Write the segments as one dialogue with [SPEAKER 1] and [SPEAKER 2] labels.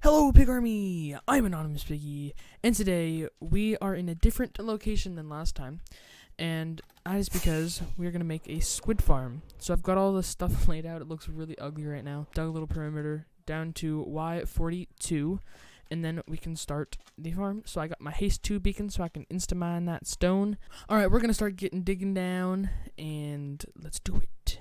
[SPEAKER 1] Hello, Pig Army! I'm Anonymous Piggy, and today we are in a different location than last time, and that is because we're gonna make a squid farm. So I've got all this stuff laid out. It looks really ugly right now. Dug a little perimeter down to Y42, and then we can start the farm. So I got my haste 2 beacon so I can insta-mine that stone. Alright, we're gonna start digging down, and let's do it.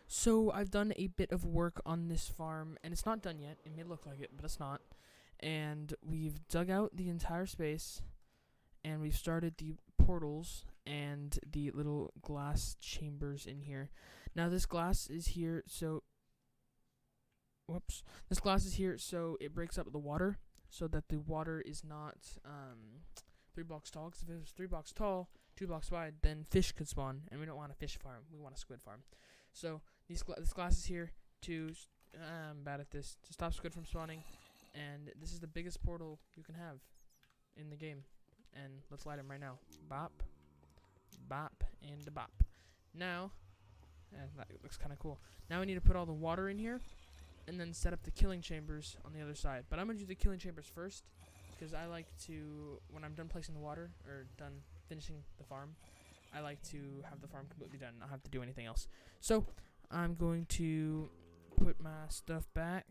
[SPEAKER 1] So I've done a bit of work on this farm, and it's not done yet. It may look like it, but it's not. And we've dug out the entire space, and we've started the portals and the little glass chambers in here. Now this glass is here so this glass is here so it breaks up the water, so that the water is not 3 blocks tall. Because if it was 3 blocks tall, 2 blocks wide, then fish could spawn, and we don't want a fish farm. We want a squid farm. So this glass is here to, I'm bad at this, to stop squid from spawning, and this is the biggest portal you can have in the game. And let's light him right now. Bop, bop, and bop. Now, that looks kind of cool. Now we need to put all the water in here, and then set up the killing chambers on the other side. But I'm going to do the killing chambers first, because I like to, when I'm done placing the water, or done finishing the farm, I like to have the farm completely done, not have to do anything else. So, I'm going to put my stuff back,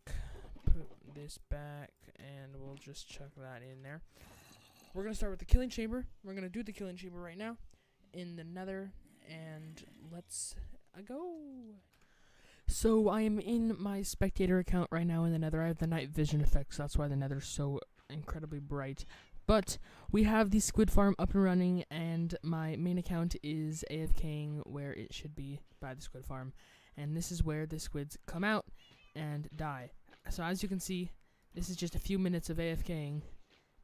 [SPEAKER 1] put this back, and we'll just chuck that in there. We're going to start with the killing chamber. We're going to do the killing chamber right now in the nether, and let's go. So, I am in my spectator account right now in the nether. I have the night vision effect, so that's why the nether's so incredibly bright. But we have the squid farm up and running, and my main account is AFKing where it should be by the squid farm. And this is where the squids come out and die. So as you can see, this is just a few minutes of AFKing,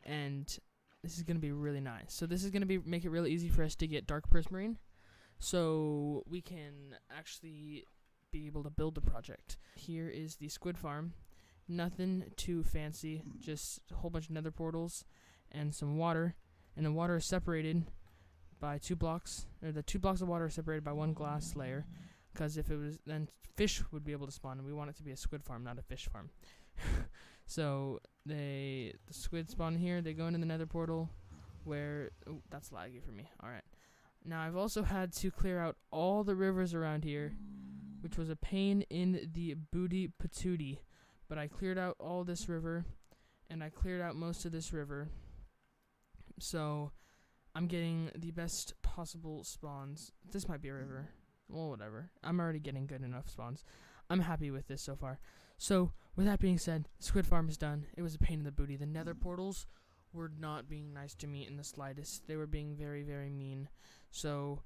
[SPEAKER 1] and this is going to be really nice. So this is going to make it really easy for us to get dark prismarine, so we can actually be able to build the project. Here is the squid farm. Nothing too fancy, just a whole bunch of nether portals and some water, and the water is separated by 2 blocks, or the 2 blocks of water are separated by 1 glass layer, because if it was, then fish would be able to spawn, and we want it to be a squid farm, not a fish farm. So the squid spawn here, they go into the nether portal, where, oh, that's laggy for me, alright. Now I've also had to clear out all the rivers around here, which was a pain in the booty patootie, but I cleared out all this river, and I cleared out most of this river. So, I'm getting the best possible spawns. This might be a river. Well, whatever. I'm already getting good enough spawns. I'm happy with this so far. So, with that being said, Squid Farm is done. It was a pain in the booty. The nether portals were not being nice to me in the slightest. They were being very, very mean. So,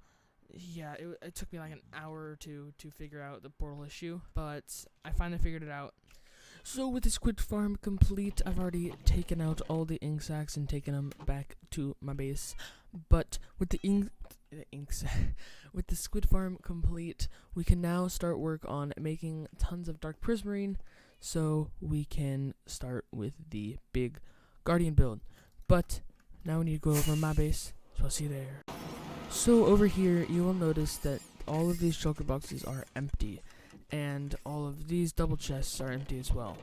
[SPEAKER 1] yeah, it took me like an hour or two to figure out the portal issue. But I finally figured it out. So with the squid farm complete, I've already taken out all the ink sacs and taken them back to my base. But with the with the squid farm complete, we can now start work on making tons of dark prismarine, so we can start with the big guardian build. But now we need to go over my base, so I'll see you there. So over here, you will notice that all of these shulker boxes are empty, and all of these double chests are empty as well.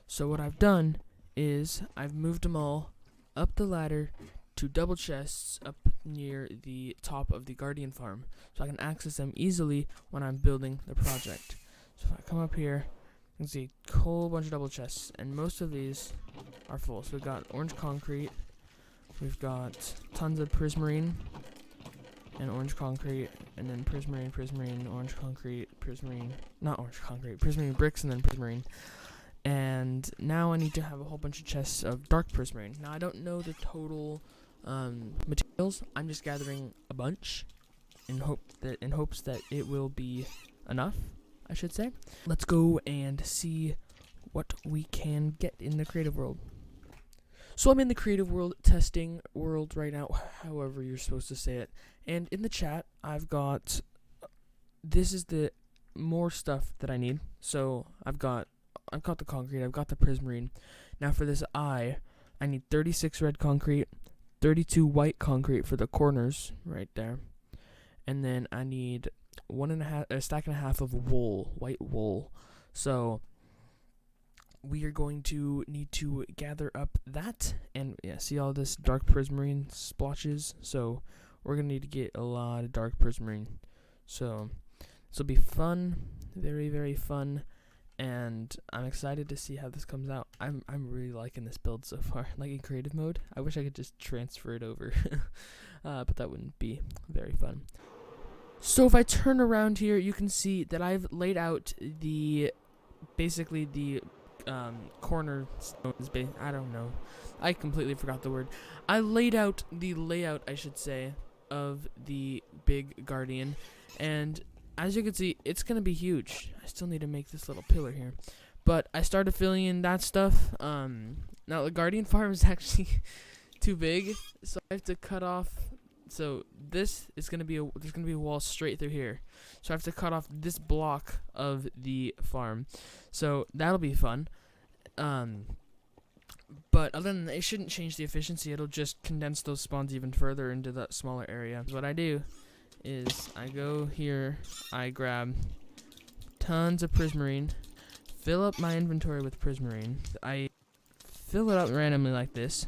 [SPEAKER 1] So what I've done is I've moved them all up the ladder to double chests up near the top of the guardian farm, so I can access them easily when I'm building the project. So if I come up here, you can see a whole bunch of double chests, and most of these are full. So we've got orange concrete, we've got tons of prismarine, and orange concrete, and then prismarine, orange concrete, prismarine, not orange concrete, prismarine bricks, and then prismarine. And now I need to have a whole bunch of chests of dark prismarine. Now I don't know the total materials. I'm just gathering a bunch in hopes that it will be enough, I should say. Let's go and see what we can get in the creative world. So I'm in the creative world testing world right now, however you're supposed to say it. And in the chat, I've got, this is the more stuff that I need. So I've got the concrete, I've got the prismarine. Now for this eye, I need 36 red concrete, 32 white concrete for the corners right there. And then I need a stack and a half of wool, white wool. So we are going to need to gather up that, and yeah, see all this dark prismarine splotches. So we're gonna need to get a lot of dark prismarine. So this will be fun, very very fun, and I'm excited to see how this comes out. I'm really liking this build so far. Like in creative mode, I wish I could just transfer it over, but that wouldn't be very fun. So if I turn around here, you can see that I've laid out basically the cornerstones. I don't know. I completely forgot the word. I laid out the layout, I should say, of the big guardian, and as you can see, it's gonna be huge. I still need to make this little pillar here, but I started filling in that stuff. Now the guardian farm is actually too big, so I have to cut off. So this is gonna be there's gonna be a wall straight through here. So I have to cut off this block of the farm. So that'll be fun. But other than that, it shouldn't change the efficiency. It'll just condense those spawns even further into that smaller area. What I do is I go here, I grab tons of prismarine, fill up my inventory with prismarine. I fill it up randomly like this.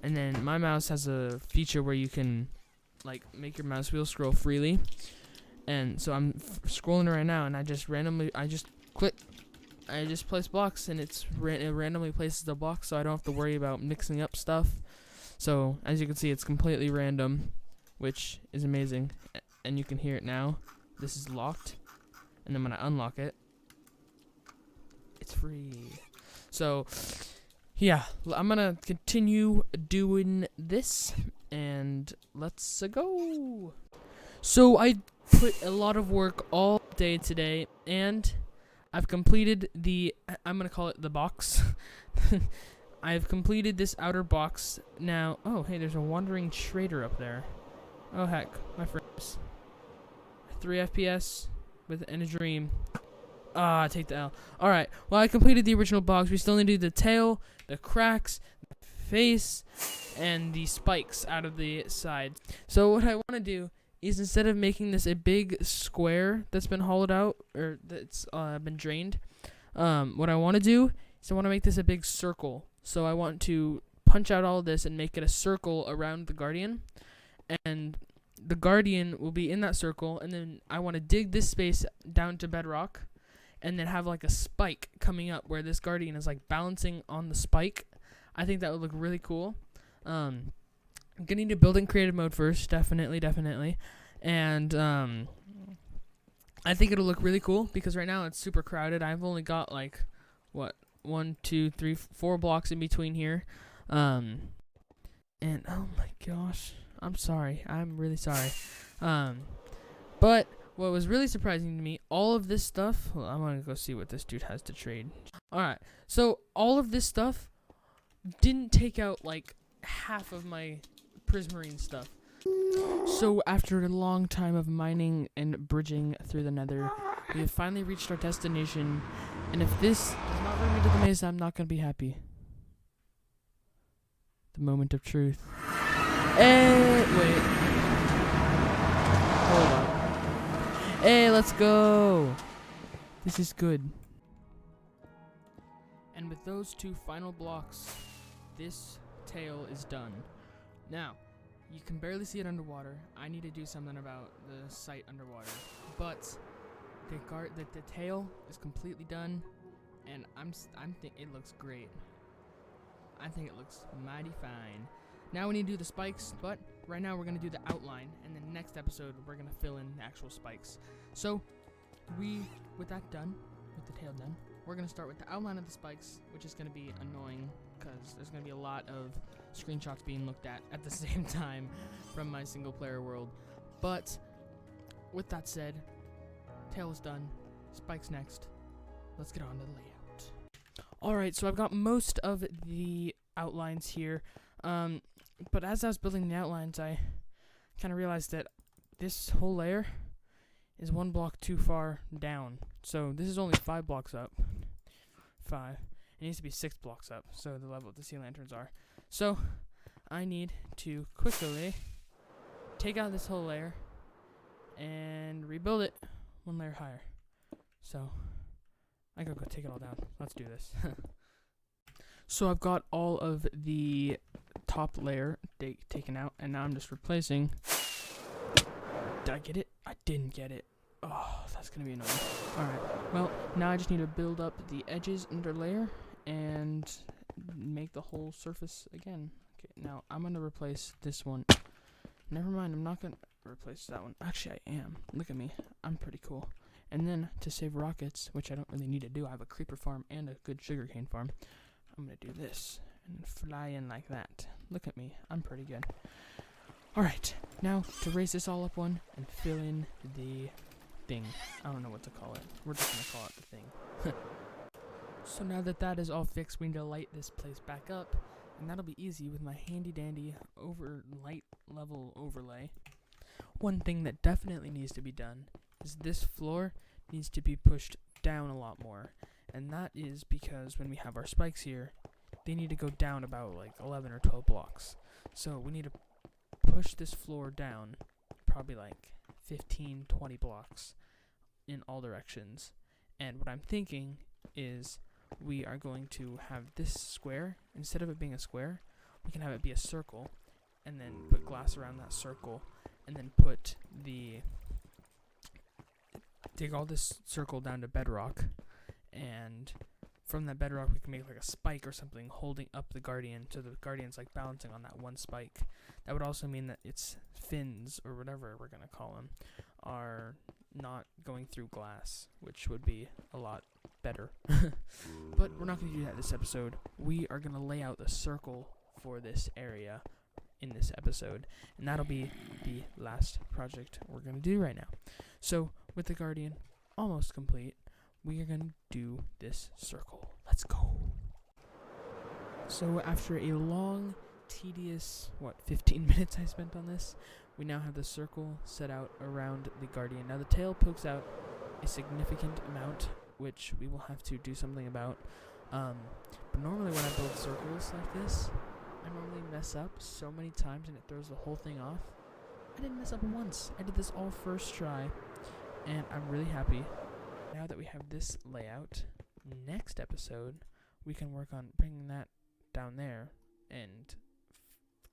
[SPEAKER 1] And then my mouse has a feature where you can like make your mouse wheel scroll freely. And so I'm scrolling right now, and I just click, I just place blocks, and it randomly places the blocks, so I don't have to worry about mixing up stuff. So as you can see, it's completely random, which is amazing. And you can hear it now. This is locked, and then when I unlock it, it's free. So yeah, I'm gonna continue doing this, and let's go. So I put a lot of work all day today, and I've completed I'm gonna call it the box. I've completed this outer box. Now, oh hey, there's a wandering trader up there. Oh heck, my friends. 3 FPS in a dream. Ah, take the L. Alright, well I completed the original box. We still need to do the tail, the cracks, the face, and the spikes out of the side. So what I want to do is, instead of making this a big square that's been hollowed out, or that's been drained, what I want to do is I want to make this a big circle. So I want to punch out all of this and make it a circle around the guardian, and the guardian will be in that circle, and then I want to dig this space down to bedrock, and then have like a spike coming up where this guardian is like balancing on the spike. I think that would look really cool. I'm gonna need to build in creative mode first, definitely, and I think it'll look really cool because right now it's super crowded. I've only got like 1, 2, 3, 4 blocks in between here, and oh my gosh, I'm sorry, I'm really sorry, but what was really surprising to me, all of this stuff, well, I'm gonna go see what this dude has to trade. Alright, so all of this stuff didn't take out like half of my prismarine stuff. So after a long time of mining and bridging through the nether, we have finally reached our destination, and if this does not bring me to the maze, I'm not gonna be happy. The moment of truth. Wait. Hold on. Hey, let's go! This is good. And with those 2 final blocks, this tail is done. Now, you can barely see it underwater. I need to do something about the sight underwater. But the tail is completely done, and I'm it looks great. I think it looks mighty fine. Now we need to do the spikes, but right now we're going to do the outline, and then next episode we're going to fill in the actual spikes. So, with that done, with the tail done, we're going to start with the outline of the spikes, which is going to be annoying, because there's going to be a lot of screenshots being looked at the same time from my single player world. But, with that said, tail is done, spikes next. Let's get on to the layout. Alright, so I've got most of the outlines here. But as I was building the outlines, I kind of realized that this whole layer is 1 block too far down. So this is only 5 blocks up. 5. It needs to be 6 blocks up, so the level the sea lanterns are. So I need to quickly take out this whole layer and rebuild it 1 layer higher. So I gotta go take it all down. Let's do this. So I've got all of the top layer taken out, and now I'm just replacing. Did I get it? I didn't get it. Oh, that's gonna be annoying. Alright, well, now I just need to build up the edges under layer and make the whole surface again. Okay, now I'm gonna replace this one. Never mind, I'm not gonna replace that one. Actually, I am. Look at me. I'm pretty cool. And then, to save rockets, which I don't really need to do, I have a creeper farm and a good sugarcane farm. I'm gonna do this and fly in like that. Look at me. I'm pretty good. Alright, now to raise this all up one and fill in the thing. I don't know what to call it. We're just gonna call it the thing. So now that that is all fixed, we need to light this place back up. And that'll be easy with my handy dandy light level overlay. One thing that definitely needs to be done is this floor needs to be pushed down a lot more. And that is because when we have our spikes here, they need to go down about like 11 or 12 blocks. So we need to push this floor down probably like 15, 20 blocks in all directions. And what I'm thinking is we are going to have this square, instead of it being a square, we can have it be a circle, and then put glass around that circle, and then dig all this circle down to bedrock, and from that bedrock we can make like a spike or something holding up the guardian, so the guardian's like balancing on that one spike. That would also mean that its fins, or whatever we're gonna call them, are not going through glass, which would be a lot better. But we're not going to do that this episode. We are going to lay out the circle for this area in this episode, and that'll be the last project we're going to do right now. So with the guardian almost complete, we are going to do this circle. Let's go. So after a long, tedious 15 minutes I spent on this, we now have the circle set out around the guardian. Now the tail pokes out a significant amount, which we will have to do something about. But normally when I build circles like this, I normally mess up so many times and it throws the whole thing off. I didn't mess up once. I did this all first try, and I'm really happy. Now that we have this layout, next episode we can work on bringing that down there and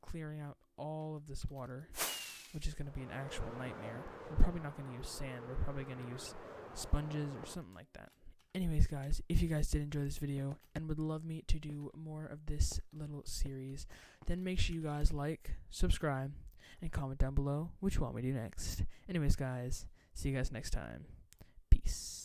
[SPEAKER 1] clearing out all of this water, which is going to be an actual nightmare. We're probably not going to use sand. We're probably going to use sponges or something like that. Anyways, guys, if you guys did enjoy this video and would love me to do more of this little series, then make sure you guys like, subscribe, and comment down below which one we do next. Anyways, guys, see you guys next time. Peace.